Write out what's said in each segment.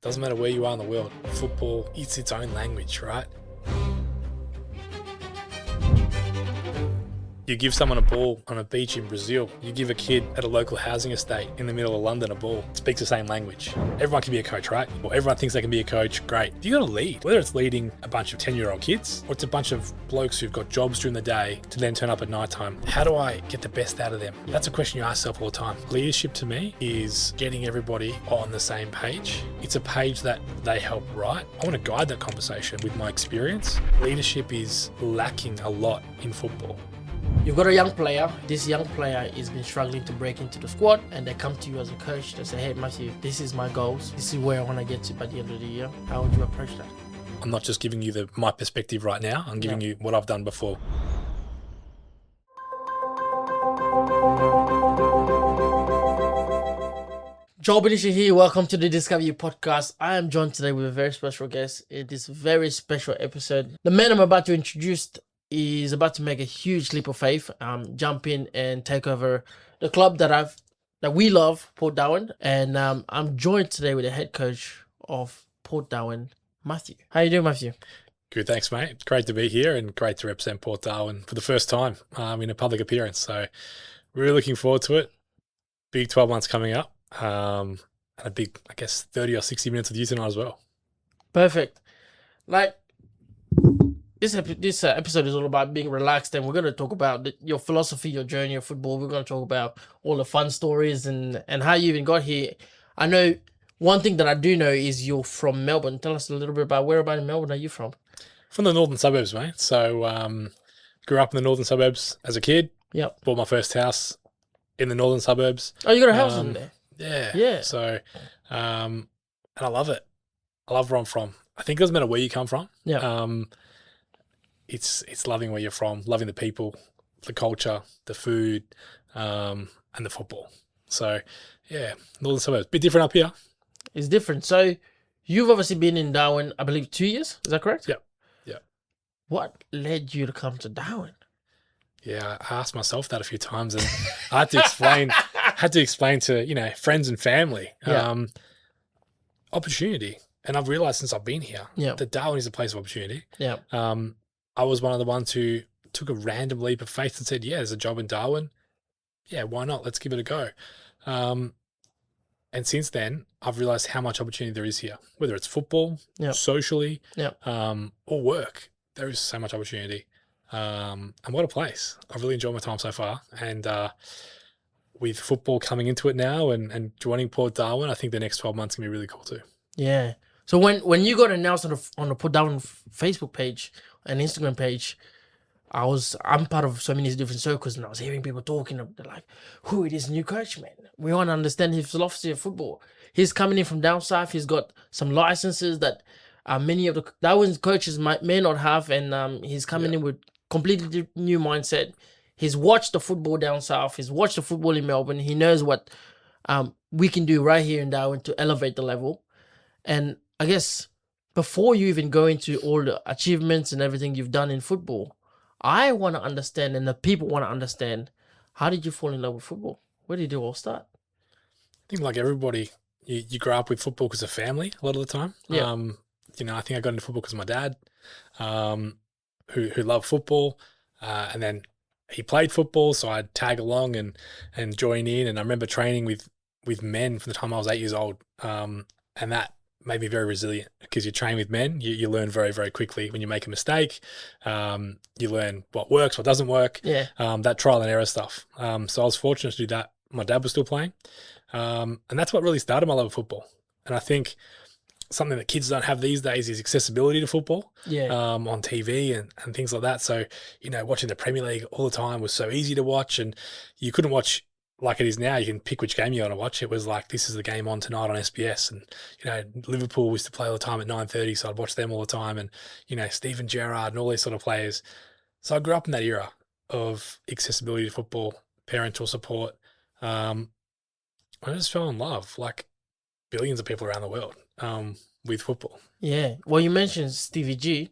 Doesn't matter where you are in the world. Football, it's its own language, right? You give someone a ball on a beach in Brazil. You give a kid at a local housing estate in the middle of London a ball. It speaks the same language. Everyone can be a coach, right? Or everyone thinks they can be a coach. Great. You got to lead. Whether it's leading a bunch of 10-year-old kids or it's a bunch of blokes who've got jobs during the day to then turn up at night time. How do I get the best out of them? That's a question you ask yourself all the time. Leadership to me is getting everybody on the same page. It's a page that they help write. I want to guide that conversation with my experience. Leadership is lacking a lot in football. You've got a young player. This young player has been struggling to break into the squad, and they come to you as a coach. They say, hey, Matthew, this is my goals. This is where I want to get to by the end of the year. How would you approach that? I'm not just giving you my perspective right now. I'm giving you what I've done before. Joel Benisha here. Welcome to the Discover You podcast. I am joined today with a very special guest. It is a very special episode. The man I'm about to introduce is about to make a huge leap of faith, jump in and take over the club that we love, Port Darwin. And I'm joined today with the head coach of Port Darwin, Matthew. How you doing, Matthew? Good, thanks, mate. Great to be here and great to represent Port Darwin for the first time in a public appearance. So really looking forward to it. Big 12 months coming up, and a big, 30 or 60 minutes with you tonight as well. Perfect. This episode is all about being relaxed, and we're going to talk about your philosophy, your journey of football. We're going to talk about all the fun stories and how you even got here. I know one thing that I do know is you're from Melbourne. Tell us a little bit about where about in Melbourne are you from? From the northern suburbs, mate. So grew up in the northern suburbs as a kid. Yep. Bought my first house in the northern suburbs. Oh, you got a house in there? Yeah. Yeah. So, and I love it. I love where I'm from. I think it doesn't matter where you come from. Yeah. It's loving where you're from, loving the people, the culture, the food, and the football. So, yeah, northern suburbs. Bit different up here. It's different. So, you've obviously been in Darwin, I believe, 2 years. Is that correct? Yep. What led you to come to Darwin? Yeah, I asked myself that a few times, and I had to explain to friends and family. Yeah. Opportunity, and I've realised since I've been here that Darwin is a place of opportunity. Yeah. I was one of the ones who took a random leap of faith and said, yeah, there's a job in Darwin. Yeah, why not? Let's give it a go. And since then, I've realised how much opportunity there is here, whether it's football, socially, or work. There is so much opportunity. And what a place. I've really enjoyed my time so far. And with football coming into it now and joining Port Darwin, I think the next 12 months can be really cool too. Yeah. So when you got announced on the Put Down Facebook page and Instagram page, I'm part of so many different circles, and I was hearing people talking. They're like, "Who is this new coach, man? We want to understand his philosophy of football. He's coming in from down south. He's got some licenses that many of the Darwin's coaches may not have, and he's coming in with completely new mindset. He's watched the football down south. He's watched the football in Melbourne. He knows what we can do right here in Darwin to elevate the level." And I guess before you even go into all the achievements and everything you've done in football, I want to understand, and the people want to understand, how did you fall in love with football? Where did it all start? I think like everybody, you grow up with football because of family a lot of the time. Yeah. I think I got into football because of my dad, who loved football, and then he played football, so I'd tag along and join in. And I remember training with men from the time I was 8 years old, and that made me very resilient because you train with men. You learn very, very quickly when you make a mistake. You learn what works, what doesn't work. Yeah. That trial and error stuff. So I was fortunate to do that. My dad was still playing, and that's what really started my love of football. And I think something that kids don't have these days is accessibility to football. Yeah. On TV and things like that. So watching the Premier League all the time was so easy to watch, and you couldn't watch like it is now. You can pick which game you want to watch. It was like, this is the game on tonight on SBS. And, Liverpool used to play all the time at 9:30, so I'd watch them all the time. And, Steven Gerrard and all these sort of players. So I grew up in that era of accessibility to football, parental support. I just fell in love, like billions of people around the world, with football. Yeah. Well, you mentioned Stevie G.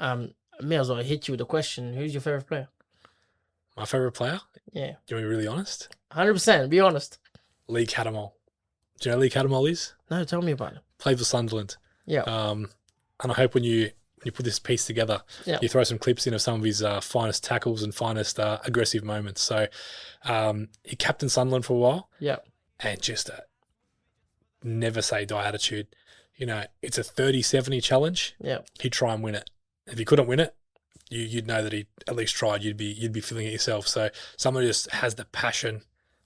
I may as well hit you with a question. Who's your favourite player? My favourite player? Yeah. Do you want to be really honest? 100%. Be honest. Lee Cattermole. Do you know who Lee Cattermole is? No, tell me about it. played for Sunderland. Yeah. And I hope when you put this piece together, Yeah. you throw some clips in of some of his finest tackles and finest aggressive moments. So he captained Sunderland for a while. Yeah. And just a never say die attitude. You know, it's a 30-70 challenge. Yeah. He'd try and win it. If he couldn't win it, you'd know that he at least tried. You'd be feeling it yourself. So someone who just has the passion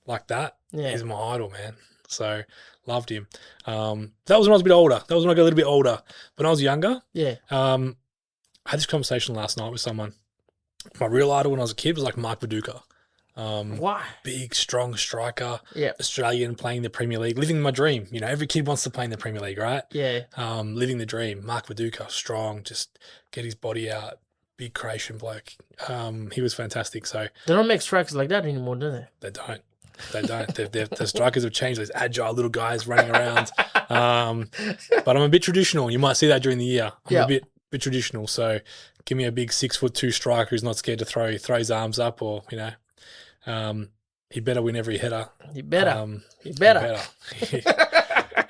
like that is my idol, man. So loved him. That was when I was a bit older. That was when I got a little bit older. When I was younger, I had this conversation last night with someone. My real idol when I was a kid was like Mark Viduka. Why? Big, strong striker, Yeah. Australian, playing the Premier League, living my dream. You know, every kid wants to play in the Premier League, right? Yeah. Living the dream. Mark Viduka, strong, just get his body out, big Croatian bloke. He was fantastic. So They don't make strikers like that anymore, do they? they don't. The strikers have changed. Those agile little guys running around. But I'm a bit traditional. You might see that during the year. I'm a bit traditional. So give me a big 6'2" striker who's not scared to throw his arms up, or you know, he better win every header. He better.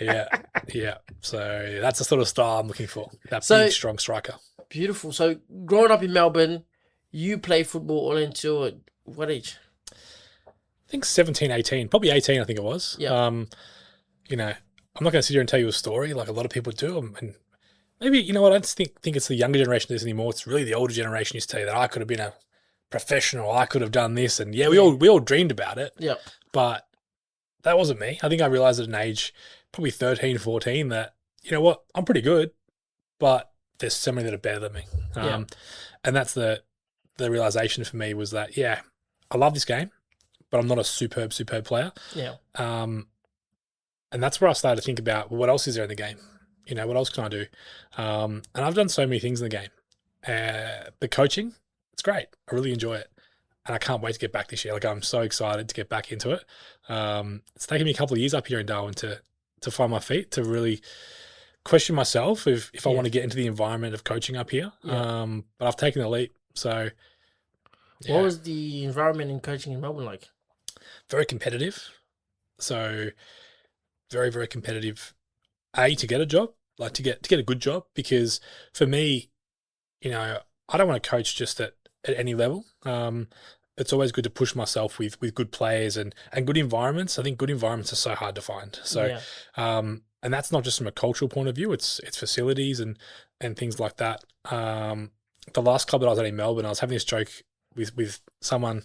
Yeah. So that's the sort of style I'm looking for. That big, strong striker. Beautiful. So growing up in Melbourne, you play football all until what age? I think 17, 18, probably 18. I think it was. Yeah. You know, I'm not going to sit here and tell you a story like a lot of people do, and maybe you know what? I don't think it's the younger generation that is anymore. It's really the older generation used to tell you that I could have been a professional. I could have done this, and we all dreamed about it. Yeah. But that wasn't me. I think I realized at an age, probably 13, 14, that you know what? I'm pretty good, but there's so many that are better than me. And that's the realization for me was that I love this game, but I'm not a superb player. Yeah. And that's where I started to think about, well, what else is there in the game? You know, what else can I do? And I've done so many things in the game. The coaching, it's great. I really enjoy it. And I can't wait to get back this year. Like, I'm so excited to get back into it. It's taken me a couple of years up here in Darwin to find my feet, to really question myself if I want to get into the environment of coaching up here. But I've taken the leap. So what was the environment in coaching in Melbourne like? Very competitive. So very, very competitive. To get a job, like to get a good job, because for me, you know, I don't want to coach just at any level. It's always good to push myself with good players and good environments. I think good environments are so hard to find. So, and that's not just from a cultural point of view. It's facilities and things like that. The last club that I was at in Melbourne, I was having this joke with someone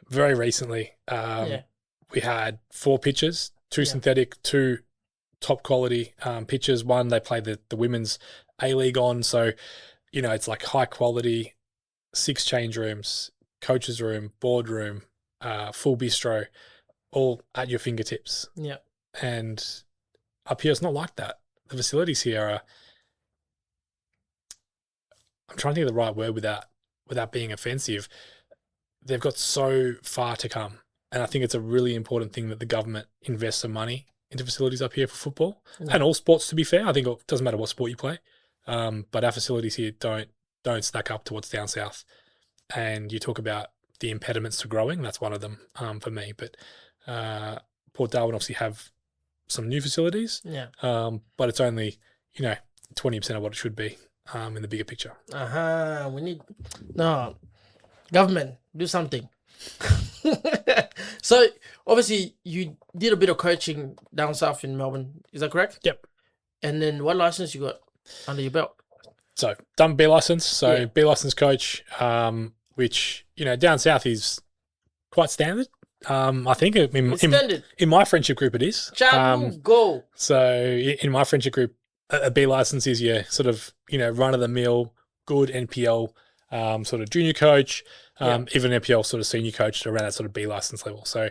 very recently. We had 4 pitches, 2 synthetic, 2 top quality pitches. One they played the women's A-League on. So, you know, it's like high quality, 6 change rooms, coach's room, boardroom, full bistro, all at your fingertips. Yeah. And up here, it's not like that. The facilities here are, I'm trying to think of the right word without being offensive. They've got so far to come. And I think it's a really important thing that the government invests some money into facilities up here for football and all sports, to be fair. I think it doesn't matter what sport you play. But our facilities here don't stack up to what's down south. And you talk about the impediments to growing. That's one of them for me. But Port Darwin obviously have some new facilities. Yeah. But it's only, 20% of what it should be in the bigger picture. We need government, do something. So obviously you did a bit of coaching down south in Melbourne. Is that correct? Yep. And then what license you got under your belt? So done B license. So B license coach, which, down south is quite standard. I think in my friendship group it is. Go. So in my friendship group, a B license is your sort of, run of the mill, good NPL sort of junior coach, even NPL sort of senior coach around that sort of B license level. So,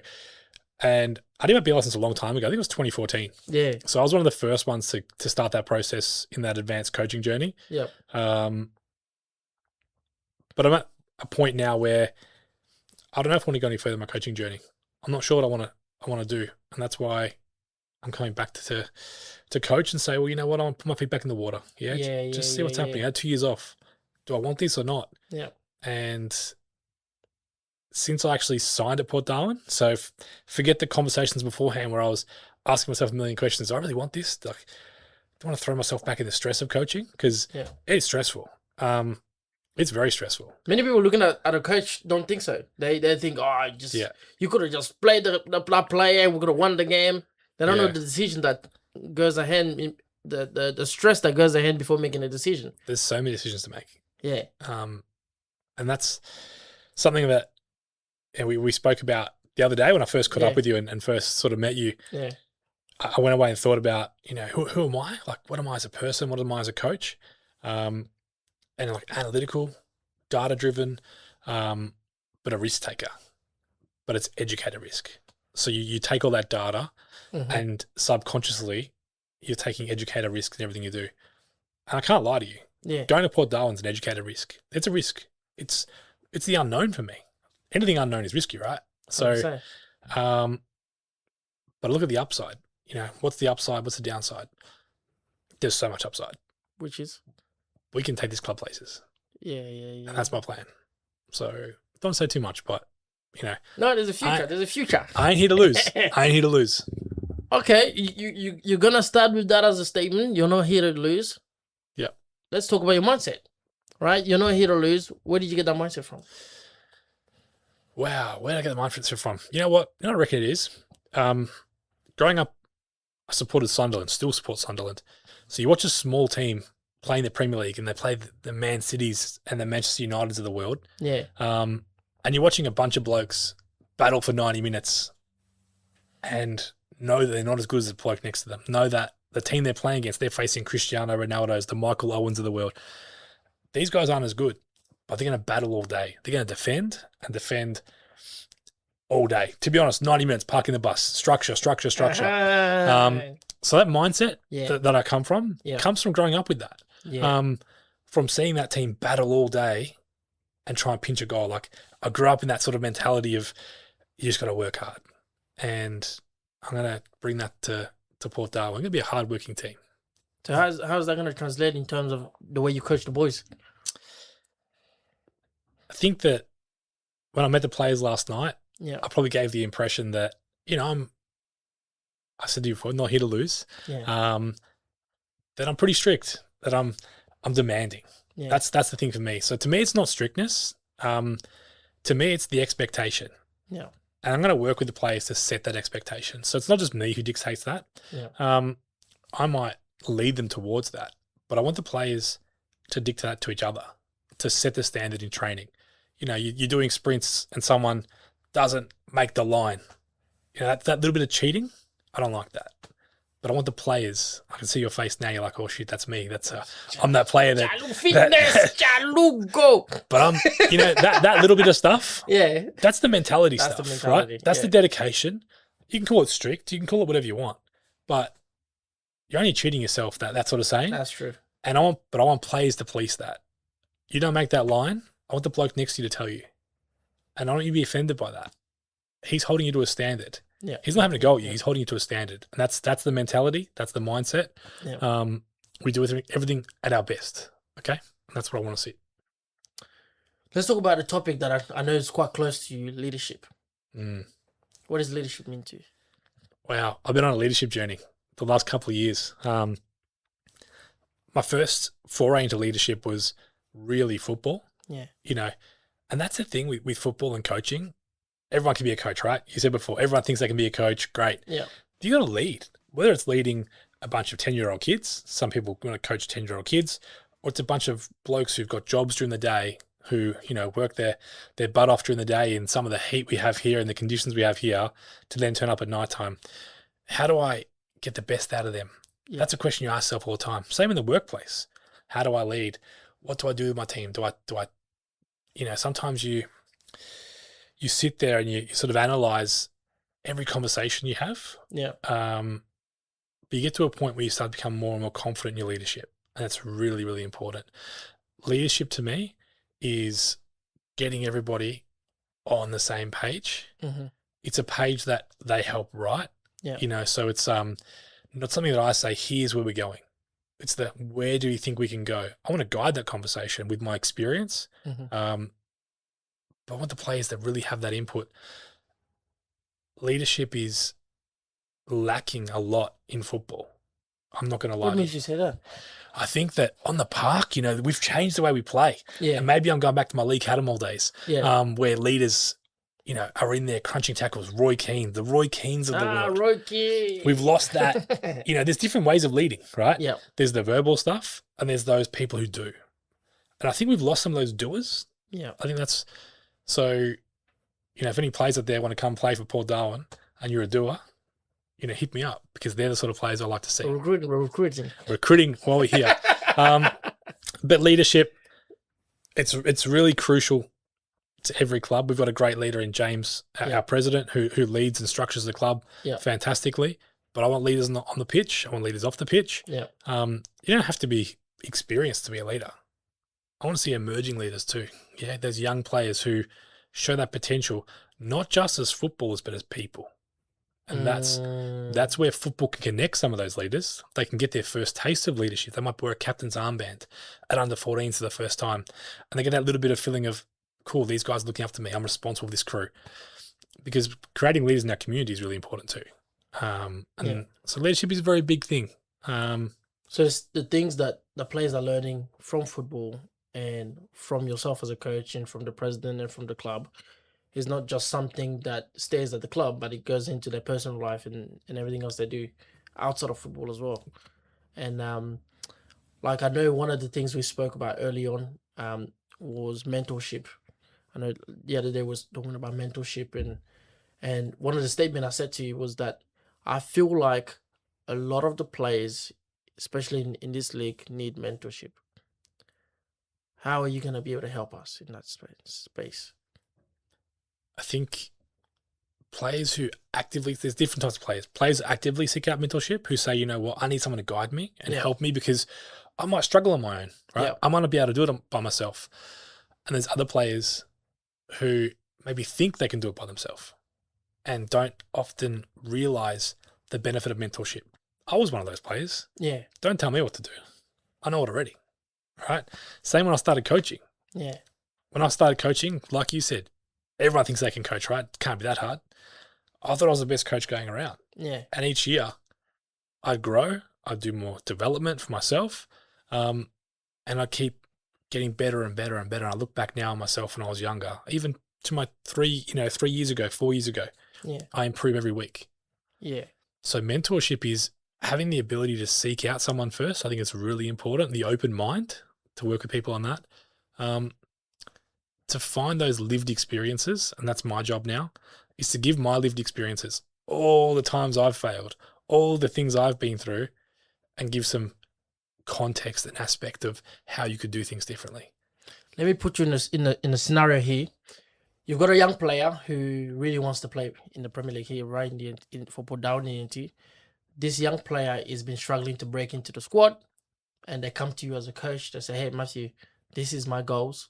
and I did my B license a long time ago. I think it was 2014. Yeah. So I was one of the first ones to start that process in that advanced coaching journey. Yep. But I'm at a point now where I don't know if I want to go any further in my coaching journey. I'm not sure what I want to do, and that's why I'm coming back to coach and say, well, you know what, I want to put my feet back in the water. Just see what's happening. I had 2 years off. Do I want this or not? Yeah. And since I actually signed at Port Darwin, so forget the conversations beforehand where I was asking myself a million questions. Do I really want this? Like, don't want to throw myself back in the stress of coaching because Yeah. it's stressful. It's very stressful. Many people looking at a coach don't think so. They think, oh, you could have just played the player, we could have won the game. They don't know Yeah. the decision that goes ahead, the stress that goes ahead before making a decision. There's so many decisions to make. Yeah. And that's something that we spoke about the other day when I first caught up with you and first sort of met you. Yeah. I went away and thought about, who am I? Like, what am I as a person? What am I as a coach? And like analytical, data-driven, but a risk taker. But it's educator risk. So you take all that data and subconsciously you're taking educator risk in everything you do. And I can't lie to you. Yeah. Going to Port Darwin's an educator risk. It's a risk. It's the unknown for me. Anything unknown is risky, right? So, but look at the upside. What's the upside? What's the downside? There's so much upside. Which is? We can take this club places. Yeah. And that's my plan. So don't say too much, but No, there's a future. There's a future. I ain't here to lose. I ain't here to lose. Okay, you're gonna start with that as a statement. You're not here to lose. Yep. Let's talk about your mindset. Right? You're not here to lose. Where did you get that mindset from? Wow, where did I get the mindset from? You know what? I reckon it is. Growing up, I supported Sunderland, still support Sunderland. So you watch a small team playing the Premier League and they play the Man Cities and the Manchester Uniteds of the world. Yeah. And you're watching a bunch of blokes battle for 90 minutes and know that they're not as good as the bloke next to them. Know that the team they're playing against, they're facing Cristiano Ronaldo's, the Michael Owens of the world. These guys aren't as good, but they're going to battle all day. They're going to defend all day. To be honest, 90 minutes, parking the bus, structure. So that mindset that I come from comes from growing up with that. Yeah. From seeing that team battle all day and try and pinch a goal. Like I grew up in that sort of mentality of you just got to work hard. And I'm going to bring that to Port Darwin. We're going to be a hard-working team. So how's that going to translate in terms of the way you coach the boys? I think that when I met the players last night, I probably gave the impression that, I said to you before, not here to lose. Yeah. That I'm pretty strict, that I'm demanding. Yeah. That's the thing for me. So to me, it's not strictness. To me, it's the expectation. Yeah. And I'm going to work with the players to set that expectation. So it's not just me who dictates that. Yeah. I might lead them towards that, but I want the players to dictate that to each other, to set the standard in training. You're doing sprints and someone doesn't make the line. That little bit of cheating, I don't like that. But I want the players. I can see your face now. You're like, oh shit, that's me. I'm that player that. Go. But I'm, that little bit of stuff. Yeah. That's the mentality That's stuff, the mentality, right? That's the dedication. You can call it strict. You can call it whatever you want, but you're only cheating yourself. That sort of saying. That's true. And I want players to police that. You don't make that line. I want the bloke next to you to tell you, and I don't want you to be offended by that. He's holding you to a standard. Yeah. He's not having a go at you. He's holding you to a standard. And that's the mentality. That's the mindset. Yeah. We do everything at our best. Okay? And that's what I want to see. Let's talk about a topic that I know is quite close to you, leadership. Mm. What does leadership mean to you? Wow. I've been on a leadership journey the last couple of years. My first foray into leadership was really football. Yeah. And that's the thing with football and coaching. Everyone can be a coach, right? You said before, everyone thinks they can be a coach. Great. Yeah. You got to lead, whether it's leading a bunch of 10-year-old kids. Some people want to coach 10-year-old kids, or it's a bunch of blokes who've got jobs during the day who, work their butt off during the day in some of the heat we have here and the conditions we have here to then turn up at nighttime. How do I get the best out of them? Yeah. That's a question you ask yourself all the time. Same in the workplace. How do I lead? What do I do with my team? Do I sometimes you sit there and you sort of analyze every conversation you have. Yeah. But you get to a point where you start to become more and more confident in your leadership. And that's really, really important. Leadership to me is getting everybody on the same page. Mm-hmm. It's a page that they help write. Yeah. So it's not something that I say, here's where we're going. It's where do you think we can go? I want to guide that conversation with my experience. Mm-hmm. But I want the players that really have that input. Leadership is lacking a lot in football. I'm not going to lie What to you. makes you say that? I think that on the park, we've changed the way we play. Yeah. And maybe I'm going back to my Lee Cattermole days, Yeah. where leaders, are in there crunching tackles. Roy Keane, the Roy Keanes of the world. Roy Keane. We've lost that. There's different ways of leading, right? Yeah. There's the verbal stuff and there's those people who do. And I think we've lost some of those doers. Yeah. I think that's so, if any players out there want to come play for Port Darwin and you're a doer, hit me up because they're the sort of players I like to see. We're recruiting. Recruiting while we're here. But leadership, it's really crucial to every club. We've got a great leader in James, our president, who leads and structures the club fantastically. But I want leaders on the pitch. I want leaders off the pitch. Yeah. You don't have to be experienced to be a leader. I want to see emerging leaders too. Yeah, there's young players who show that potential, not just as footballers, but as people. And that's where football can connect some of those leaders. They can get their first taste of leadership. They might wear a captain's armband at under 14s for the first time. And they get that little bit of feeling of, cool, these guys are looking after me. I'm responsible for this crew. Because creating leaders in our community is really important too. So leadership is a very big thing. So it's the things that the players are learning from football and from yourself as a coach and from the president and from the club is not just something that stays at the club, but it goes into their personal life and everything else they do outside of football as well. And I know one of the things we spoke about early on was mentorship. I know the other day was talking about mentorship and one of the statements I said to you was that I feel like a lot of the players, especially in this league, need mentorship. How are you going to be able to help us in that space? I think players who actively, there's different types of players. Players who actively seek out mentorship, who say, I need someone to guide me and help me because I might struggle on my own, right? Yeah. I might not be able to do it by myself. And there's other players who maybe think they can do it by themselves and don't often realize the benefit of mentorship. I was one of those players. Yeah. Don't tell me what to do. I know it already, right? Same when I started coaching. Yeah. When I started coaching, like you said, everyone thinks they can coach, right? Can't be that hard. I thought I was the best coach going around. Yeah. And each year I'd grow, I'd do more development for myself, and I'd keep getting better and better and better. I look back now on myself when I was younger, even to my 3 years ago, 4 years ago, I improve every week. Yeah. So mentorship is having the ability to seek out someone first. I think it's really important, the open mind to work with people on that. To find those lived experiences, and that's my job now, is to give my lived experiences, all the times I've failed, all the things I've been through, and give some context and aspect of how you could do things differently. Let me put you in a scenario here. You've got a young player who really wants to play in the Premier League here, right? For Port Darwin ENT. This young player has been struggling to break into the squad, and they come to you as a coach. They say, "Hey, Matthew, this is my goals.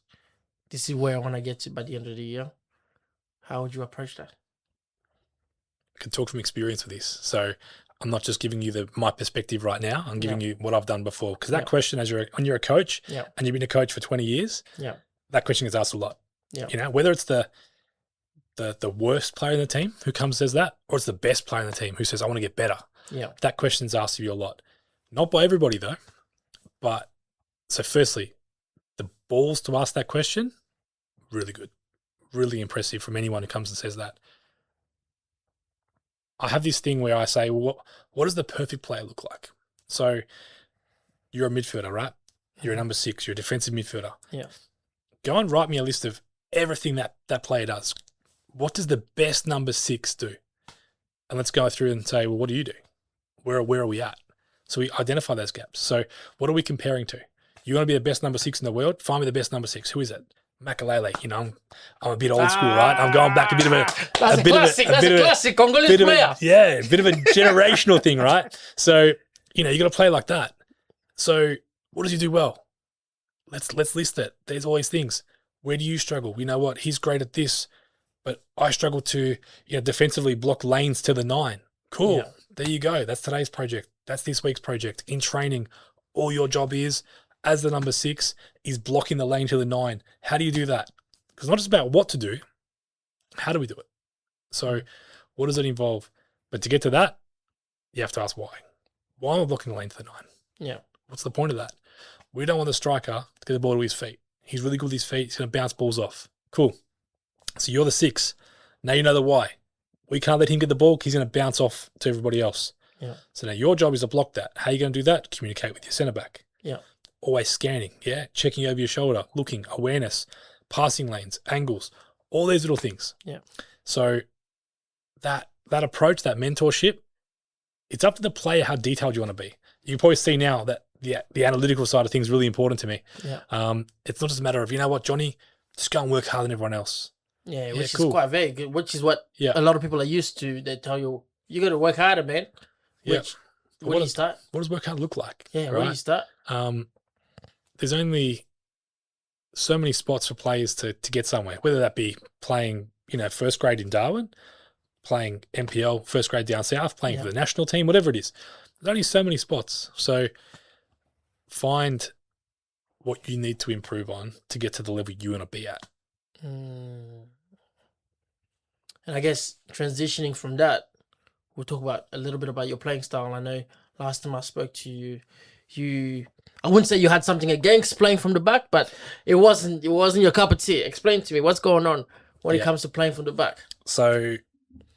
This is where I want to get to by the end of the year." How would you approach that? I can talk from experience with this. So I'm not just giving you my perspective right now. I'm giving you what I've done before. Because that question, when you're a coach and you've been a coach for 20 years, that question gets asked a lot. Yeah. Whether it's the worst player in the team who comes and says that, or it's the best player in the team who says, I want to get better. Yeah. That question's asked of you a lot. Not by everybody though. But so firstly, the balls to ask that question, really good. Really impressive from anyone who comes and says that. I have this thing where I say, well, what does the perfect player look like? So you're a midfielder, right? You're a number 6. You're a defensive midfielder. Yeah. Go and write me a list of everything that player does. What does the best number 6 do? And let's go through and say, well, what do you do? Where are we at? So we identify those gaps. So what are we comparing to? You want to be the best number 6 in the world? Find me the best number 6. Who is it? Makalele. I'm a bit old school, right? I'm going back a bit of a... That's a classic Congolese player. A bit of a generational thing, right? So, you got to play like that. So what does he do well? Let's list it. There's all these things. Where do you struggle? You know what? He's great at this, but I struggle to defensively block lanes to the 9. Cool. Yeah. There you go. That's today's project. That's this week's project. In training, all your job is, as the number 6, is blocking the lane to the 9. How do you do that? Because it's not just about what to do. How do we do it? So what does it involve? But to get to that, you have to ask why. Why am I blocking the lane for the 9? Yeah. What's the point of that? We don't want the striker to get the ball to his feet. He's really good with his feet. He's going to bounce balls off. Cool. So you're the 6. Now you know the why. We can't let him get the ball. He's going to bounce off to everybody else. Yeah. So now your job is to block that. How are you going to do that? Communicate with your centre back. Yeah. Always scanning. Yeah. Checking over your shoulder, looking, awareness, passing lanes, angles, all these little things. Yeah. So that approach, that mentorship, it's up to the player how detailed you want to be. You can probably see now that the analytical side of things is really important to me. Yeah. It's not just a matter of, you know what, Johnny, just go and work harder than everyone else. Yeah, which is quite vague, which is what a lot of people are used to. They tell you, you got to work harder, man. Which, where do you start? What does work hard look like? Yeah, right? Where do you start? There's only so many spots for players to get somewhere, whether that be playing, first grade in Darwin, playing NPL, first grade down south, playing for the national team, whatever it is. There's only so many spots. So find what you need to improve on to get to the level you want to be at. And I guess transitioning from that, we'll talk about a little bit about your playing style. I know last time I spoke to you, I wouldn't say you had something against playing from the back, but it wasn't your cup of tea. Explain to me what's going on when it comes to playing from the back. So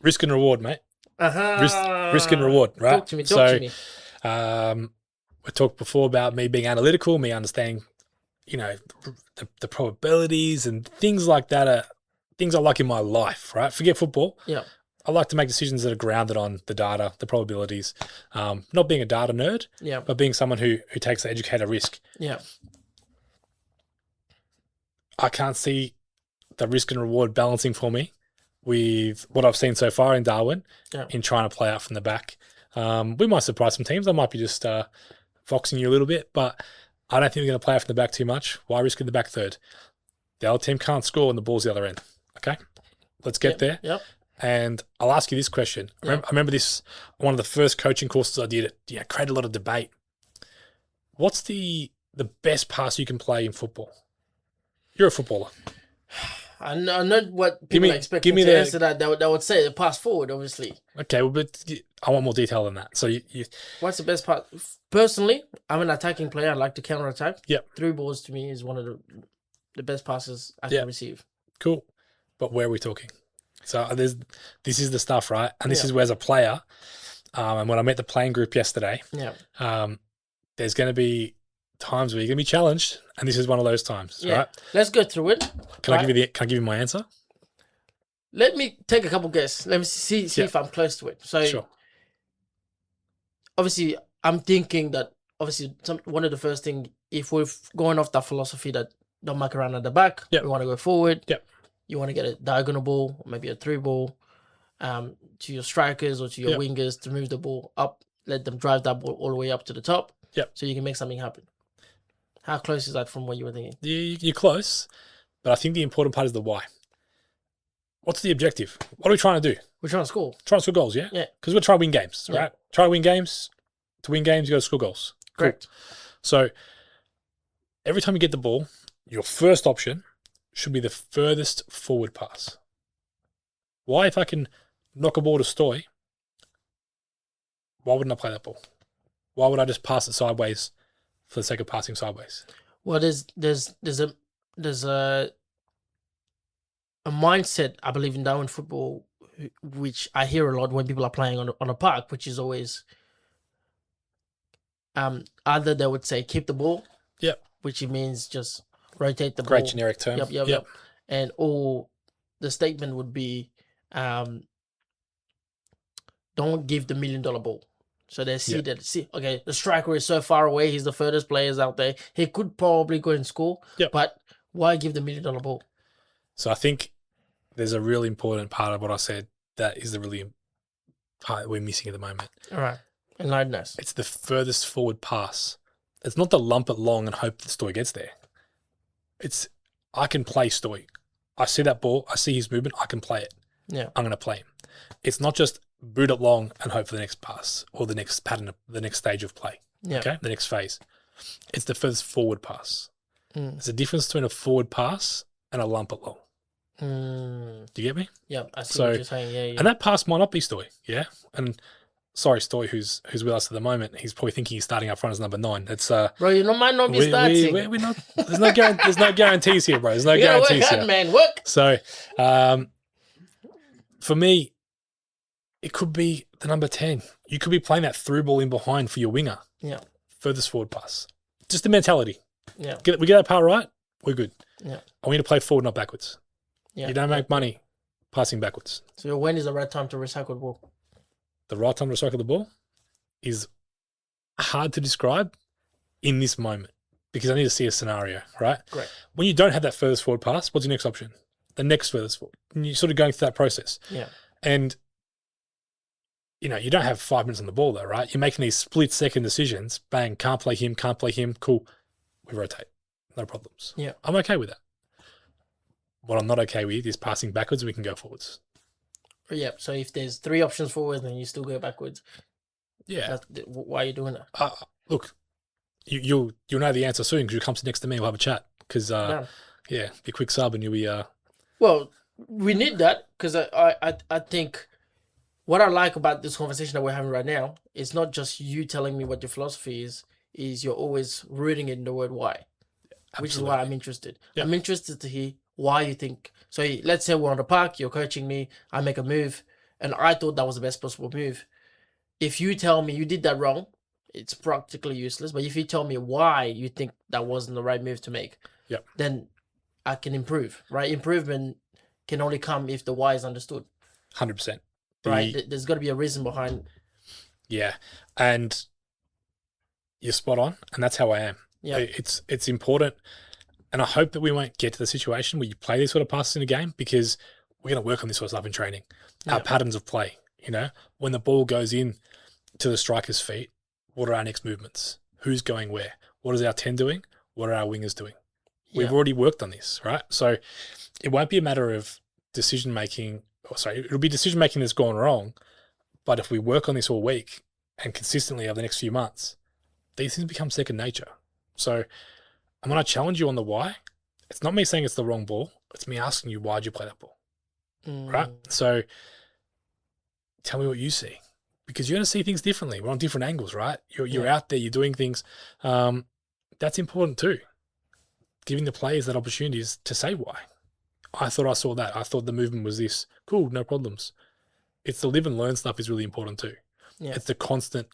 risk and reward, mate. Risk and reward, right? Talk to me. We talked before about me being analytical, me understanding, the probabilities and things like that are things I like in my life, right? Forget football. Yeah. I like to make decisions that are grounded on the data, the probabilities, not being a data nerd, but being someone who takes the educator risk. Yeah. I can't see the risk and reward balancing for me with what I've seen so far in Darwin in trying to play out from the back. We might surprise some teams. I might be just foxing you a little bit, but I don't think we're going to play out from the back too much. Why risk in the back third? The other team can't score and the ball's the other end. Okay? Let's get there. Yep. And I'll ask you this question. I remember this, one of the first coaching courses I did, it created a lot of debate. What's the best pass you can play in football? You're a footballer. I know what people expect me to answer that. They would say the pass forward, obviously. Okay, well, but I want more detail than that. So you what's the best pass? Personally, I'm an attacking player. I like to counter attack. Yep. Through balls to me is one of the best passes I can receive. Cool. But where are we talking? So this is the stuff, right? And this is where, as a player, and when I met the playing group yesterday, there's going to be times where you're going to be challenged, and this is one of those times, right? Let's go through it. Can I give you my answer? Let me take a couple guesses. Let me see if I'm close to it. So, sure. Obviously, I'm thinking that one of the first thing, if we're going off that philosophy that don't muck around at the back, we want to go forward. Yep. You want to get a diagonal ball, or maybe a through ball, to your strikers or to your wingers to move the ball up, let them drive that ball all the way up to the top. Yep. So you can make something happen. How close is that from what you were thinking? You're close, but I think the important part is the why. What's the objective? What are we trying to do? We're trying to score. Trying to score goals, yeah? Yeah. Because we're trying to win games, right? Try to win games. To win games, you got to score goals. Correct. Cool. So every time you get the ball, your first option should be the furthest forward pass. Why, if I can knock a ball to Stoy, why wouldn't I play that ball? Why would I just pass it sideways for the sake of passing sideways? Well, there's a mindset, I believe, in Darwin football, which I hear a lot when people are playing on a park, which is always either they would say keep the ball, which means just rotate the ball. Great generic term. Yep. And or the statement would be, don't give the $1 million ball. So they see okay, the striker is so far away, he's the furthest players out there. He could probably go and score, but why give the $1 million ball? So I think there's a really important part of what I said that is the really part that we're missing at the moment. All right. Enlighten us. It's the furthest forward pass. It's not the lump it long and hope that Stoy gets there. It's, I can play Stoy. I see that ball. I see his movement. I can play it. Yeah. I'm going to play him. It's not just boot it long and hope for the next pass or the next pattern, the next stage of play. Yeah. Okay? The next phase. It's the furthest forward pass. There's a difference between a forward pass and a lump it long. Do you get me? Yeah, I see what you're saying. Yeah. And that pass might not be Stoy, yeah? And sorry, Stoy, who's with us at the moment. He's probably thinking he's starting up front as number 9. It's Bro, you might not be starting. we're not. There's no guarantees here, bro. There's no You gotta work guarantees hard, here. man. Work. So, for me, it could be the number 10. You could be playing that through ball in behind for your winger. Yeah. Furthest forward pass. Just the mentality. Yeah. We get that part right, we're good. Yeah. I want you to play forward, not backwards. Yeah. You don't make money passing backwards. So when is the right time to recycle the ball? The right time to recycle the ball is hard to describe in this moment because I need to see a scenario, right? Great. When you don't have that furthest forward pass, what's your next option? The next furthest forward. And you're sort of going through that process. Yeah. And, you don't have 5 minutes on the ball though, right? You're making these split-second decisions. Bang, can't play him, cool. We rotate. No problems. Yeah. I'm okay with that. What I'm not okay with is passing backwards and we can go forwards. Yeah. So if there's 3 options forward, then you still go backwards. Yeah. Why are you doing that? Look, you'll know the answer soon because you'll come next to me. We'll have a chat because, be a quick sub and you'll be... Well, we need that because I think what I like about this conversation that we're having right now is not just you telling me what your philosophy is you're always rooting in the word why, which is why I'm interested. Yeah. I'm interested to hear why you think. So let's say we're on the park, you're coaching me, I make a move, and I thought that was the best possible move. If you tell me you did that wrong, it's practically useless. But if you tell me why you think that wasn't the right move to make, then I can improve, right? Improvement can only come if the why is understood. 100%. Right? There's got to be a reason behind. Yeah. And you're spot on. And that's how I am. Yeah. It's important. And I hope that we won't get to the situation where you play these sort of passes in a game because we're going to work on this sort of stuff in training. Our patterns of play, when the ball goes in to the striker's feet, what are our next movements? Who's going where? What is our 10 doing? What are our wingers doing? We've already worked on this, right? So it won't be a matter of it'll be decision-making that's gone wrong. But if we work on this all week and consistently over the next few months, these things become second nature. So I'm going to challenge you on the why. It's not me saying it's the wrong ball. It's me asking you, why'd you play that ball? Right? So tell me what you see. Because you're going to see things differently. We're on different angles, right? You're out there, you're doing things. That's important too. Giving the players that opportunities to say why. I thought I saw that. I thought the movement was this. Cool, no problems. It's the live and learn stuff is really important too. Yeah. It's the constant,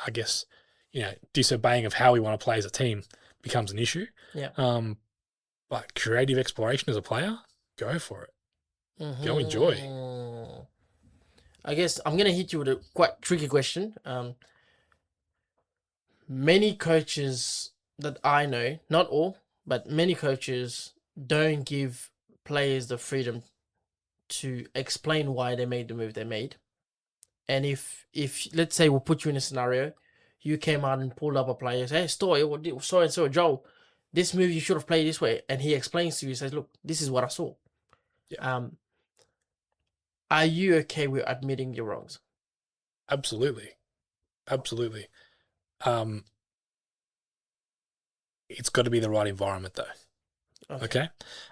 I guess, disobeying of how we want to play as a team becomes an issue. Yeah. But creative exploration as a player, go for it. Mm-hmm. Go enjoy. I guess I'm going to hit you with a quite tricky question. Many coaches that I know, not all, but many coaches don't give players the freedom to explain why they made the move they made. And if let's say we'll put you in a scenario, you came out and pulled up a player, say, hey, so Joel, this move you should have played this way, and he explains to you, says, look, this is what I saw. Yeah. Are you okay with admitting your wrongs? Absolutely. It's got to be the right environment though. Okay?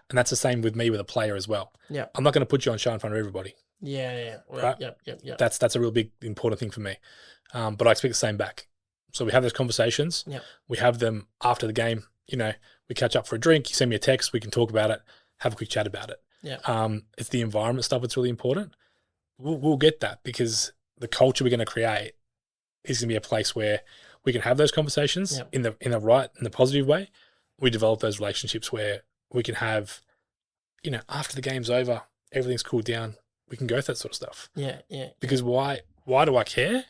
And that's the same with me with a player as well. Yeah. I'm not going to put you on show in front of everybody. Yeah. Right? Yep. That's a real big important thing for me. But I expect the same back. So we have those conversations. Yeah. We have them after the game. We catch up for a drink. You send me a text. We can talk about it. Have a quick chat about it. Yeah. It's the environment stuff that's really important. We'll get that because the culture we're going to create is going to be a place where we can have those conversations in the positive way. We develop those relationships where we can have, after the game's over, everything's cooled down. We can go through that sort of stuff. Yeah. Because why do I care?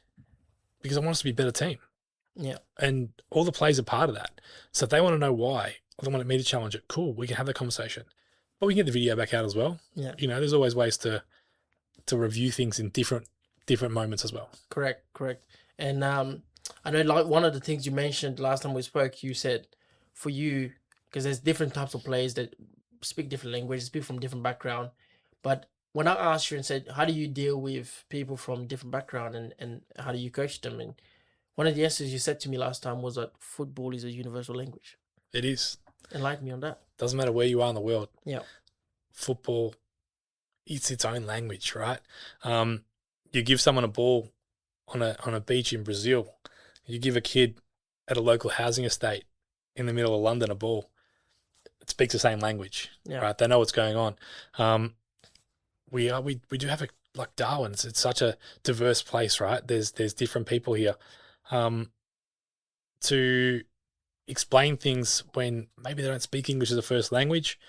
Because I want us to be a better team. Yeah. And all the players are part of that. So if they want to know why, or they want me to challenge it, cool, we can have that conversation. But we can get the video back out as well. Yeah. There's always ways to review things in different moments as well. Correct. And I know like one of the things you mentioned last time we spoke, you said for you, because there's different types of players that speak different languages, speak from different background. But when I asked you and said, how do you deal with people from different background and how do you coach them? And one of the answers you said to me last time was that football is a universal language. It is. Enlighten me on that. Doesn't matter where you are in the world. Yeah. Football, it's its own language, right? You give someone a ball on a beach in Brazil, you give a kid at a local housing estate in the middle of London a ball, it speaks the same language, right? They know what's going on. We do have like Darwin. It's such a diverse place, right? There's different people here. To explain things when maybe they don't speak English as a first language,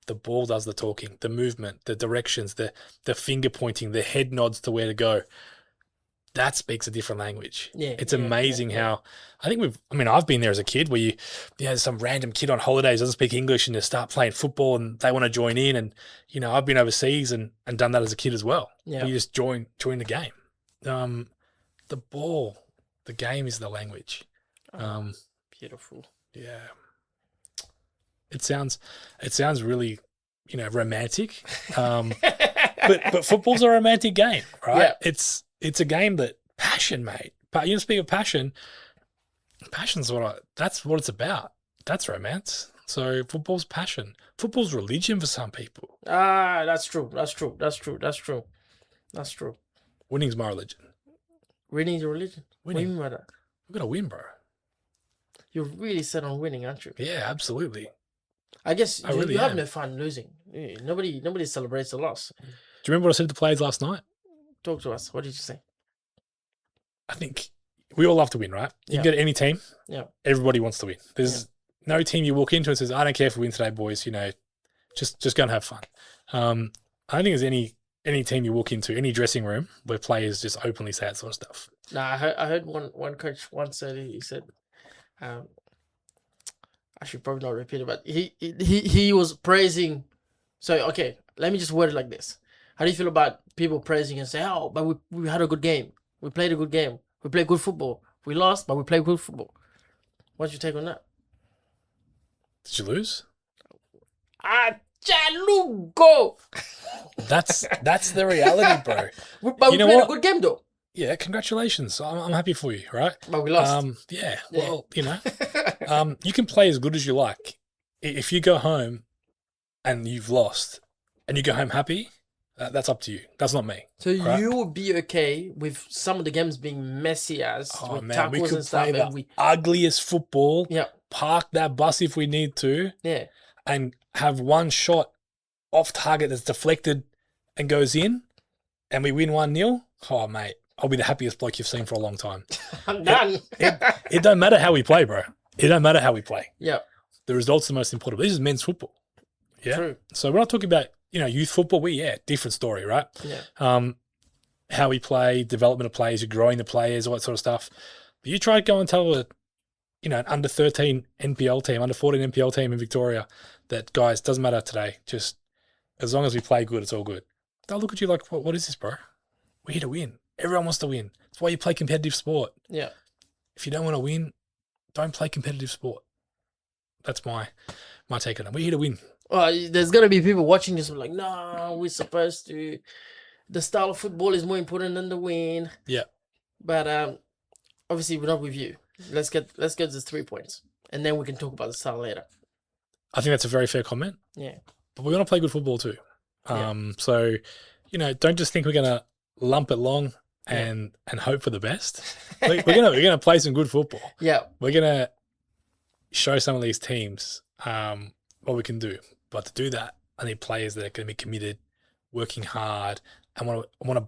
the ball does the talking, the movement, the directions, the finger pointing, the head nods to where to go. That speaks a different language. It's amazing how I think I've been there as a kid where you some random kid on holidays doesn't speak English and they start playing football and they want to join in. And, I've been overseas and done that as a kid as well. Yeah. You just join the game. The ball, the game is the language. Beautiful. Yeah. It sounds really, romantic. But football's a romantic game, right? Yeah. It's a game that passion, mate. But speak of passion, passion's that's what it's about. That's romance. So football's passion. Football's religion for some people. That's true. Winning's my religion. Winning's your religion? Winning. What do you mean by that? We've got to win, bro. You're really set on winning, aren't you? Yeah, absolutely. I guess you have no fun losing. Nobody celebrates a loss. Do you remember what I said to the players last night? Talk to us. What did you say? I think we all love to win, right? You can go to any team. Yeah. Everybody wants to win. There's no team you walk into and says, I don't care if we win today, boys. Just go and have fun. I don't think there's any team you walk into, any dressing room where players just openly say that sort of stuff. No, I heard one coach once said, he said, I should probably not repeat it, but he was praising. So, okay, let me just word it like this. How do you feel about people praising and say, oh, but we had a good game. We played a good game. We played good football. We lost, but we played good football. What's your take on that? Did you lose? Chalugo! That's the reality, bro. But we played a good game, though. Yeah, congratulations. I'm happy for you, right? But we lost. Well, you can play as good as you like. If you go home and you've lost and you go home happy, that's up to you. That's not me. So right? You would be okay with some of the games being messy with tackles we could and stuff. Play the ugliest football. Yeah. Park that bus if we need to. Yeah. And have one shot off target that's deflected and goes in, and we win 1-0. Oh, mate, I'll be the happiest bloke you've seen for a long time. I'm done. It don't matter how we play, bro. It don't matter how we play. Yeah. The result's the most important. This is men's football. Yeah. True. So we're not talking about youth football. Different story, right? Yeah. How we play, development of players, you're growing the players, all that sort of stuff. But you try to go and tell an under 13 NPL team, under 14 NPL team in Victoria that, guys, doesn't matter today. Just as long as we play good, it's all good. They'll look at you like, what is this, bro? We're here to win. Everyone wants to win. That's why you play competitive sport. Yeah. If you don't want to win, don't play competitive sport. That's my take on it. We're here to win. Well, there's going to be people watching this like, no, we're supposed to. The style of football is more important than the win. Yeah. But obviously, we're not with you. Let's get the 3 points. And then we can talk about the style later. I think that's a very fair comment. Yeah. But we want to play good football too. So, don't just think we're going to lump it long and hope for the best. We're gonna play some good football. Yeah. We're gonna show some of these teams what we can do. But to do that, I need players that are going to be committed, working hard, and want to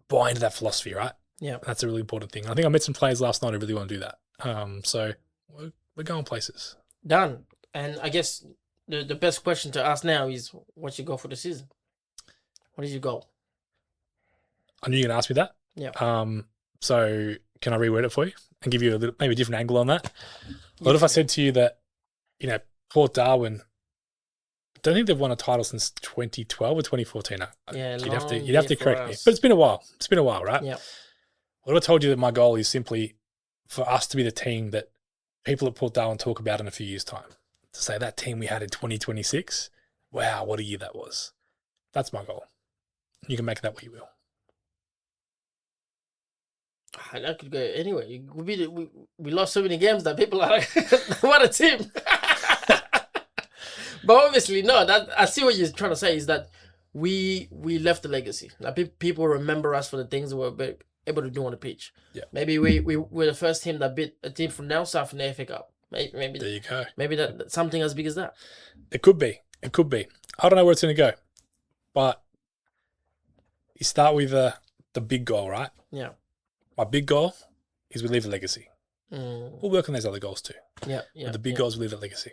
buy into that philosophy, right? Yeah. That's a really important thing. I think I met some players last night who really want to do that. So we're going places. Done. And I guess the best question to ask now is, what's your goal for the season? What is your goal? I knew you were going to ask me that. Yeah. So can I reword it for you and give you maybe a different angle on that? What if I said to you that, Port Darwin, I don't think they've won a title since 2012 or 2014. Yeah, you'd have to correct me. But it's been a while. It's been a while, right? Yeah. What if I told you that my goal is simply for us to be the team that people at Port Darwin talk about in a few years' time? To say that team we had in 2026, wow, what a year that was. That's my goal. You can make that what you will. That could go anyway. We lost so many games that people are like, what a team. But obviously, no. That I see what you're trying to say is that we left a legacy. Like people remember us for the things that were big, able to do on the pitch. Yeah. Maybe we're the first team that beat a team from down south in the FA Cup. Maybe There you go. maybe that's something as big as that. It could be. It could be. I don't know where it's going to go, but you start with the big goal, right? Yeah. My big goal is we leave a legacy. Mm. We'll work on those other goals too. Yeah. But the big goal is we leave a legacy.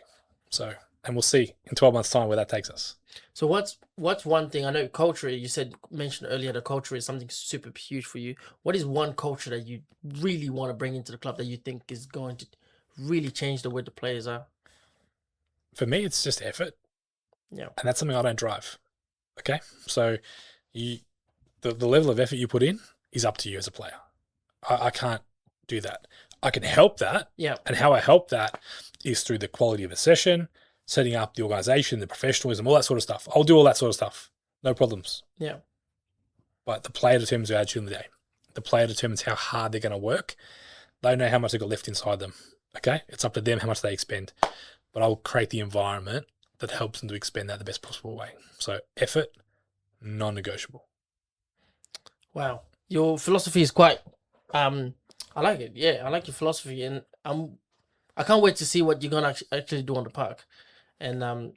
So, and we'll see in 12 months' time where that takes us. So what's one thing, I know culture, you mentioned earlier that culture is something super huge for you. What is one culture that you really want to bring into the club that you think is going to really change the way the players are? For me, it's just effort. Yeah. And that's something I don't drive. Okay? So the level of effort you put in is up to you as a player. I can't do that. I can help that. Yeah. And how I help that is through the quality of a session, setting up the organisation, the professionalism, all that sort of stuff. I'll do all that sort of stuff. No problems. Yeah. But the player determines their attitude in the day. The player determines how hard they're going to work. They know how much they've got left inside them. Okay? It's up to them how much they expend. But I'll create the environment that helps them to expend that the best possible way. So effort, non-negotiable. Wow. Your philosophy is quite I like it. Yeah, I like your philosophy, and I can't wait to see what you're gonna actually do on the park. And I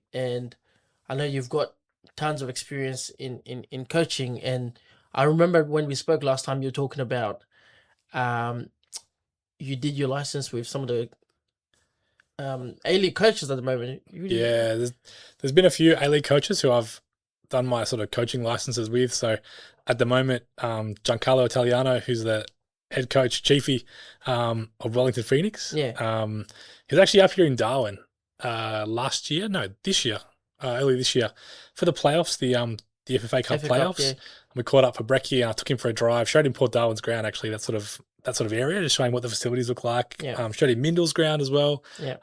know you've got tons of experience in coaching, and I remember when we spoke last time, you were talking about you did your license with some of the A-League coaches at the moment. Yeah, there's been a few A-League coaches who I've done my sort of coaching licenses with. So at the moment, Giancarlo Italiano, who's the head coach, chiefy of Wellington Phoenix. Yeah. He was actually up here in Darwin this year, early this year, for the playoffs, the FFA Cup playoffs. Yeah. We caught up for brekkie, and I took him for a drive, showed him Port Darwin's ground, actually, that sort of area, just showing what the facilities look like. Yeah. Showed him Mindle's ground as well. Yeah.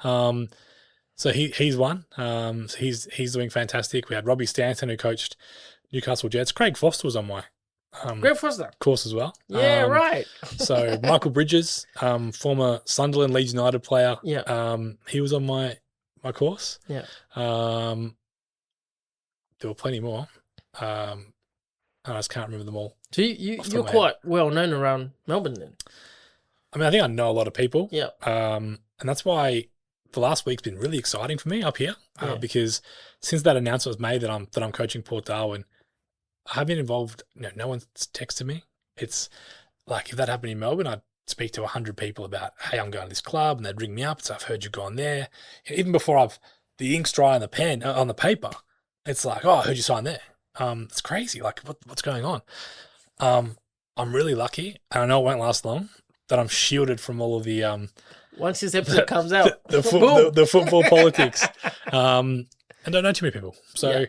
So he's one. So he's doing fantastic. We had Robbie Stanton, who coached Newcastle Jets. Craig Foster was on my Greg Foster course as well. Yeah, right. So Michael Bridges, former Sunderland Leeds United player. Yeah. He was on my course. Yeah. There were plenty more. I just can't remember them all. So you're quite well known around Melbourne then. I mean, I think I know a lot of people. Yeah. And that's why the last week's been really exciting for me up here, because since that announcement was made that I'm coaching Port Darwin, I have been involved. No one's texted me. It's like if that happened in Melbourne, I'd speak to 100 people about, hey, I'm going to this club, and they'd ring me up. So I've heard you've gone there. Even before the ink's dry on the pen on the paper, it's like, oh, I heard you sign there. It's crazy. Like what's going on? I'm really lucky, and I know it won't last long, that I'm shielded from all of the once this episode comes out, the football politics, and don't know too many people. So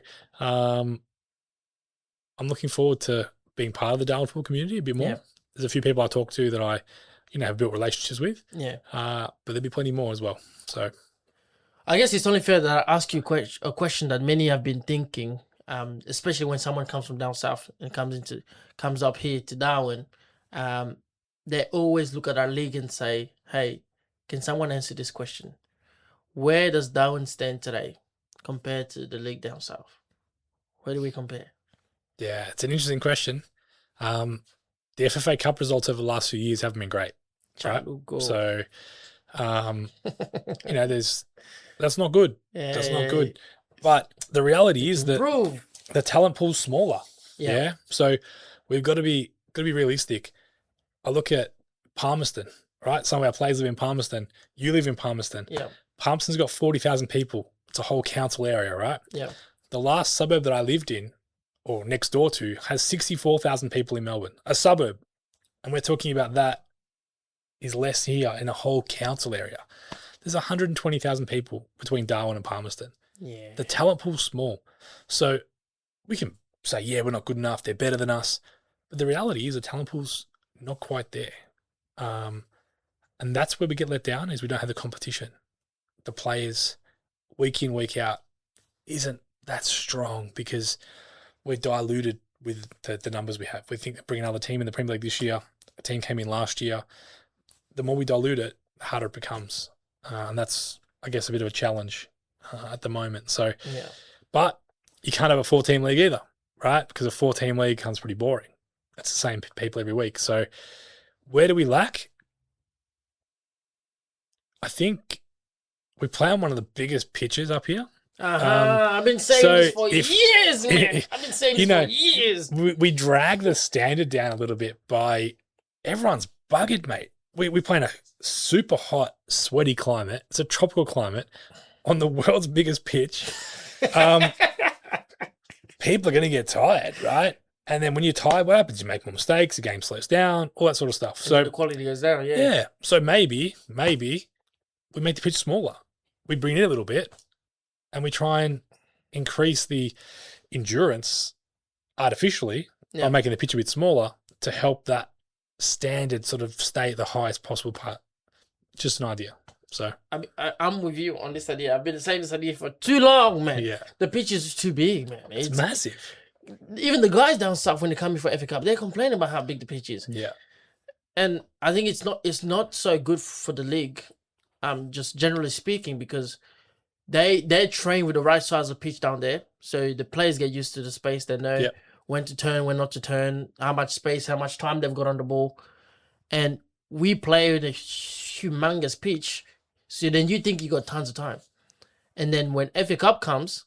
I'm looking forward to being part of the Darwin football community a bit more. Yeah. There's a few people I talk to that I, have built relationships with. Yeah. But there'll be plenty more as well. So, I guess it's only fair that I ask you a question that many have been thinking, especially when someone comes from down south and comes up here to Darwin. They always look at our league and say, "Hey, can someone answer this question? Where does Darwin stand today compared to the league down south? Where do we compare?" Yeah, it's an interesting question. The FFA Cup results over the last few years haven't been great, right? So, that's not good. Yeah. That's not good. But the reality is that the talent pool's smaller. Yeah. So we've got to be realistic. I look at Palmerston, right? Some of our players live in Palmerston. You live in Palmerston. Yeah. Palmerston's got 40,000 people. It's a whole council area, right? Yeah. The last suburb that I lived in, or next door to, has 64,000 people in Melbourne, a suburb. And we're talking about that is less here in a whole council area. There's 120,000 people between Darwin and Palmerston. Yeah. The talent pool's small. So we can say, yeah, we're not good enough, they're better than us. But the reality is the talent pool's not quite there. And that's where we get let down, is we don't have the competition. The players, week in, week out, isn't that strong because we're diluted with the numbers we have. We think that bringing another team in the Premier League this year, a team came in last year. The more we dilute it, the harder it becomes. And that's, I guess, a bit of a challenge at the moment. So, but you can't have a 4-team league either, right? Because a 4-team league becomes pretty boring. It's the same people every week. So where do we lack? I think we play on one of the biggest pitches up here. I've been saying this for years, man. I've been saying this for years. We drag the standard down a little bit by everyone's buggered, mate. We play in a super hot, sweaty climate. It's a tropical climate on the world's biggest pitch. People are going to get tired, right? And then when you're tired, what happens? You make more mistakes, the game slows down, all that sort of stuff. So the quality goes down, yeah. Yeah. So maybe we make the pitch smaller. We bring it in a little bit and we try and increase the endurance artificially by making the pitch a bit smaller to help that standard sort of stay at the highest possible part. Just an idea. So I'm with you on this idea. I've been saying this idea for too long, man. Yeah. The pitch is too big, man. It's massive. Even the guys down south, when they come in for FA Cup, they complain about how big the pitch is. Yeah. And I think it's not so good for the league, just generally speaking, because they train with the right size of pitch down there. So the players get used to the space. They know when to turn, when not to turn, how much space, how much time they've got on the ball. And we play with a humongous pitch. So then you think you got tons of time. And then when FA Cup comes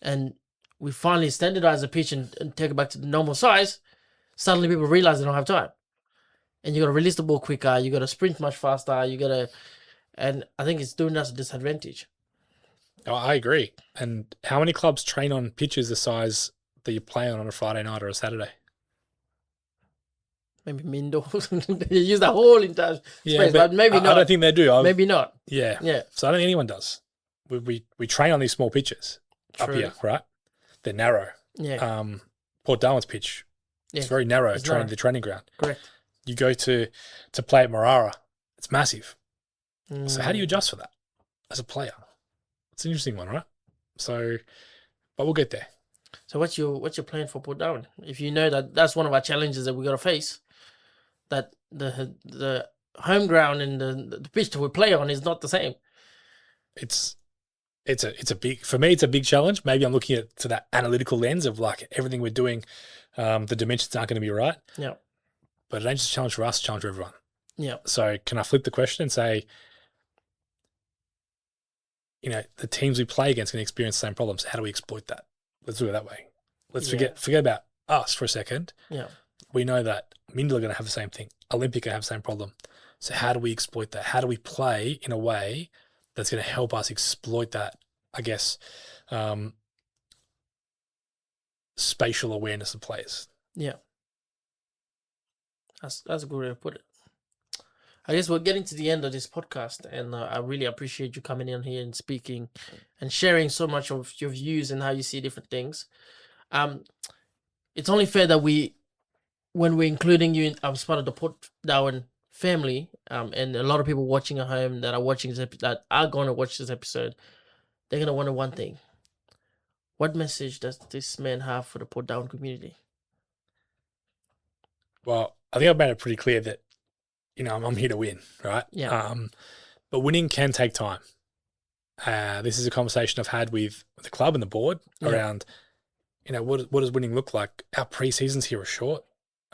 and we finally standardize the pitch and take it back to the normal size, suddenly people realize they don't have time. And you got to release the ball quicker. You got to sprint much faster. And I think it's doing us a disadvantage. Oh, I agree. And how many clubs train on pitches the size that you play on a Friday night or a Saturday? Maybe Mindo. They use the whole entire space, but maybe not. I don't think they do. Maybe not. Yeah. Yeah. So I don't think anyone does. We train on these small pitches up here, right? They're narrow. Yeah. Port Darwin's pitch. It's very narrow. It's the training ground. Correct. You go to play at Marara. It's massive. So how do you adjust for that as a player? It's an interesting one, right? So, but we'll get there. So what's your plan for Port Darwin? If you know that that's one of our challenges that we got to face, that the home ground and the pitch that we play on is not the same. It's a big, for me, it's a big challenge. Maybe I'm looking at to that analytical lens of like everything we're doing, the dimensions aren't going to be right. Yeah. But it ain't just a challenge for us, it's a challenge for everyone. Yeah. So can I flip the question and say, the teams we play against can experience the same problems. How do we exploit that? Let's do it that way. Let's forget about us for a second. Yeah. We know that Mindle are going to have the same thing. Olympic are going to have the same problem. So how do we exploit that? How do we play in a way that's going to help us exploit that, I guess, spatial awareness of players? Yeah. That's a good way to put it. I guess we're getting to the end of this podcast, and I really appreciate you coming in here and speaking and sharing so much of your views and how you see different things. It's only fair that when we're including you as part of the Port Darwin family, and a lot of people watching at home that are watching that are going to watch this episode, they're going to wonder one thing. What message does this man have for the Port Darwin community? Well, I think I've made it pretty clear that, I'm here to win, right? Yeah. But winning can take time. This is a conversation I've had with the club and the board around, what does winning look like? Our pre-seasons here are short.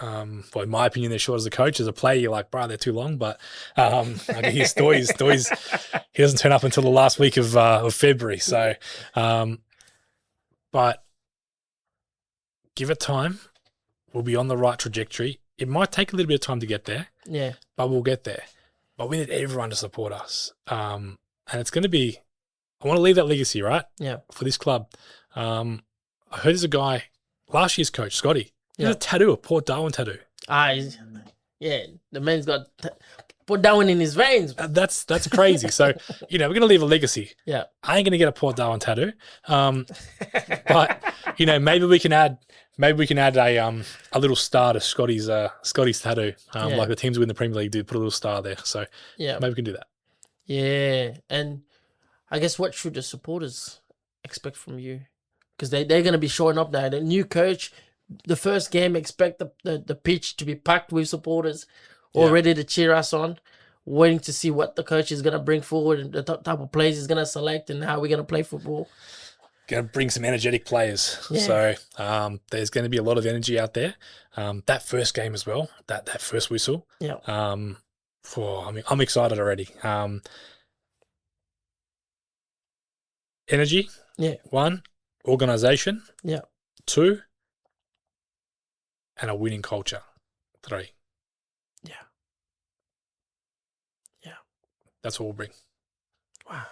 Well, in my opinion, they're short as a coach. As a player, you're like, bro, they're too long. But I can hear stories. He doesn't turn up until the last week of February. So, but give it time. We'll be on the right trajectory. It might take a little bit of time to get there. Yeah. But we'll get there. But we need everyone to support us. And it's going to be, I want to leave that legacy, right? Yeah. For this club. I heard there's a guy, last year's coach, Scotty, he has a tattoo, a Port Darwin tattoo. Yeah. The man's got Port Darwin in his veins. That's crazy. So, we're going to leave a legacy. Yeah. I ain't going to get a Port Darwin tattoo. But, maybe we can add a little star to Scotty's tattoo. Like the teams who win the Premier League do, put a little star there. So maybe we can do that. Yeah. And I guess what should the supporters expect from you? Because they're going to be showing up now. The new coach, the first game, expect the pitch to be packed with supporters all ready to cheer us on, waiting to see what the coach is going to bring forward and the type of players he's going to select and how we're going to play football. Going to bring some energetic players. Yeah. So there's going to be a lot of energy out there. That first game as well, that first whistle. Yeah. I'm excited already. Energy, Yeah. 1, organisation, Yeah. 2, and a winning culture, 3. Yeah. Yeah. That's what we'll bring. Wow.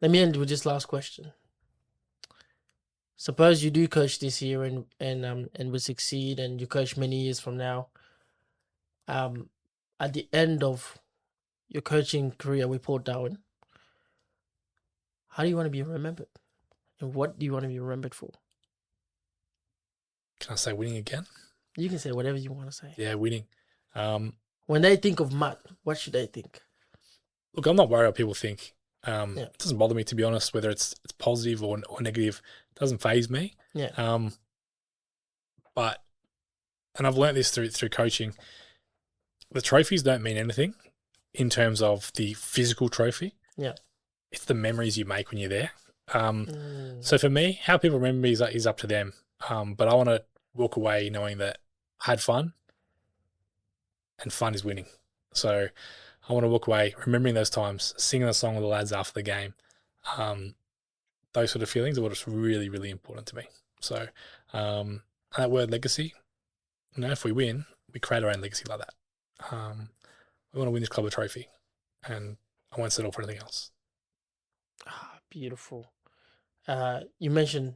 Let me end with this last question. Suppose you do coach this year and will succeed, and you coach many years from now. At the end of your coaching career with Port Darwin, how do you want to be remembered? And what do you want to be remembered for? Can I say winning again? You can say whatever you want to say. Yeah, winning. When they think of Matt, what should they think? Look, I'm not worried what people think. Yeah. It doesn't bother me, to be honest, whether it's positive or negative. It doesn't faze me. Yeah. But I've learnt this through coaching. The trophies don't mean anything in terms of the physical trophy. Yeah. It's the memories you make when you're there. So for me, how people remember me is up to them. But I want to walk away knowing that I had fun, and fun is winning. So I want to walk away remembering those times, singing a song with the lads after the game. Those sort of feelings are what's really, really important to me. So and that word legacy, if we win, we create our own legacy like that. We want to win this club a trophy, and I won't settle for anything else. Beautiful. You mentioned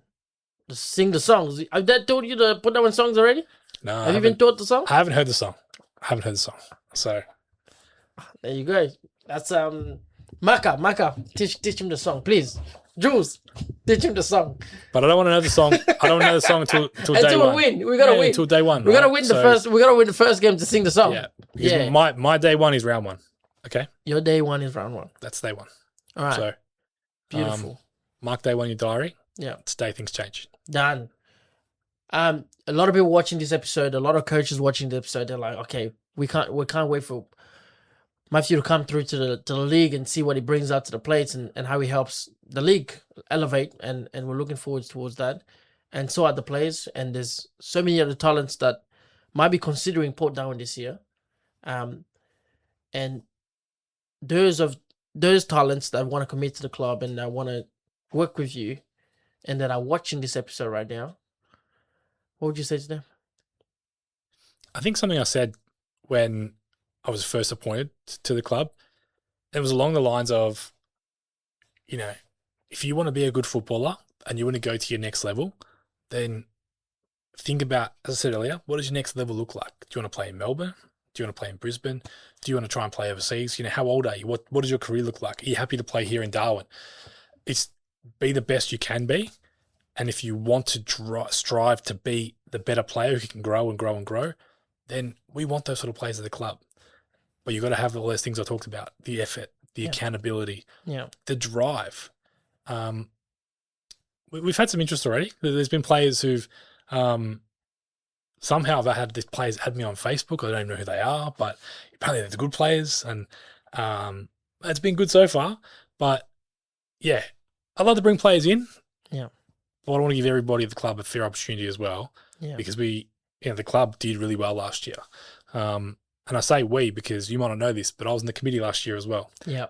sing the songs. Have they taught you to put down songs already? No, Have you been taught the song? I haven't heard the song. So there you go. That's Maka. Teach him the song, please. Jules, teach him the song. But I don't want to know the song. I don't want to know the song until day one. Until we win. We gotta win. Until day one. We gotta win the first. We gotta win the first game to sing the song. Yeah. Yeah. My day one is round 1. Okay. Your day one is round 1. That's day 1. All right. So beautiful. Mark day 1 in your diary. Yeah. Today things change. Done. A lot of people watching this episode, a lot of coaches watching the episode, they're like, okay, we can't wait for Matthew to come through to the league and see what he brings out to the plates and how he helps the league elevate, and we're looking forward towards that. And so are the players, and there's so many other talents that might be considering Port Darwin this year. And those talents that want to commit to the club and that want to work with you and that are watching this episode right now, what would you say to them? I think something I said when I was first appointed to the club, it was along the lines of, if you want to be a good footballer and you want to go to your next level, then think about, as I said earlier, what does your next level look like? Do you want to play in Melbourne? Do you want to play in Brisbane? Do you want to try and play overseas? How old are you? What does your career look like? Are you happy to play here in Darwin? It's be the best you can be. And if you want to strive to be the better player who can grow and grow and grow, then we want those sort of players at the club. But you've got to have all those things I talked about, the effort, the accountability, the drive. We've had some interest already. There's been players who've somehow I've had these players add me on Facebook. I don't even know who they are, but apparently they're the good players, and it's been good so far. But yeah, I'd love to bring players in. Yeah. But I want to give everybody at the club a fair opportunity as well. Yeah. Because the club did really well last year. And I say we because you might not know this, but I was in the committee last year as well. Yeah.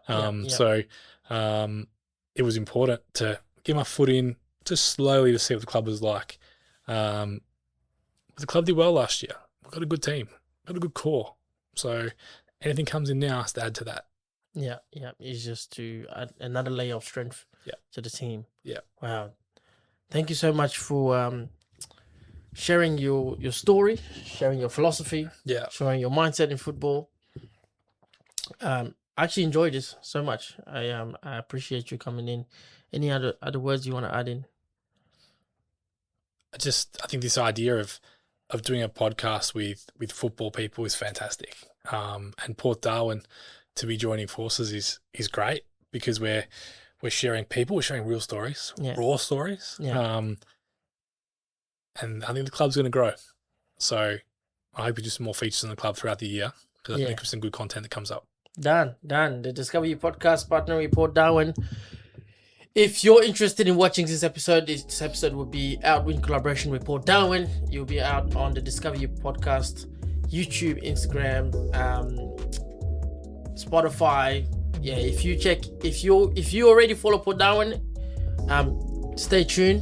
So it was important to get my foot in just slowly to see what the club was like. The club did well last year. We've got a good team. We've got a good core. So anything comes in now has to add to that. Yeah. It's just to add another layer of strength to the team. Yeah. Wow. Thank you so much for sharing your story, sharing your philosophy, sharing your mindset in football. I actually enjoyed this so much. I appreciate you coming in. Any other words you want to add in? I think this idea of doing a podcast with football people is fantastic. And Port Darwin to be joining forces is great because we're sharing people, we're sharing real stories, raw stories. Yeah. And I think the club's going to grow. So I hope we do some more features in the club throughout the year because I think there's some good content that comes up. Done. The Discover You podcast partner with Port Darwin. If you're interested in watching this episode will be out in collaboration with Port Darwin. You'll be out on the Discover You podcast, YouTube, Instagram, Spotify. Yeah, if you already follow Port Darwin, stay tuned,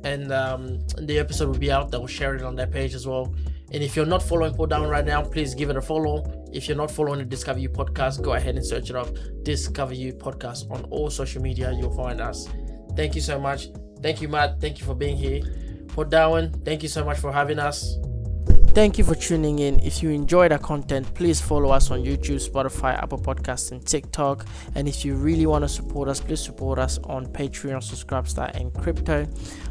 and the episode will be out. They'll share it on their page as well. And if you're not following Port Darwin right now, please give it a follow. If you're not following the Discover You podcast, go ahead and search it up. Discover You podcast on all social media. You'll find us. Thank you so much. Thank you, Matt. Thank you for being here. Port Darwin, thank you so much for having us. Thank you for tuning in. If you enjoyed our content, please follow us on YouTube, Spotify, Apple Podcasts, and TikTok. And if you really want to support us, please support us on Patreon, Subscribestar, and Crypto.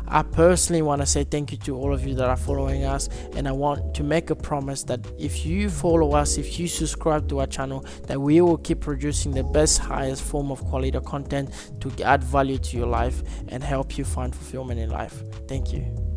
I personally want to say thank you to all of you that are following us, and I want to make a promise that if you follow us, if you subscribe to our channel, that we will keep producing the best, highest form of quality content to add value to your life and help you find fulfillment in life. Thank you.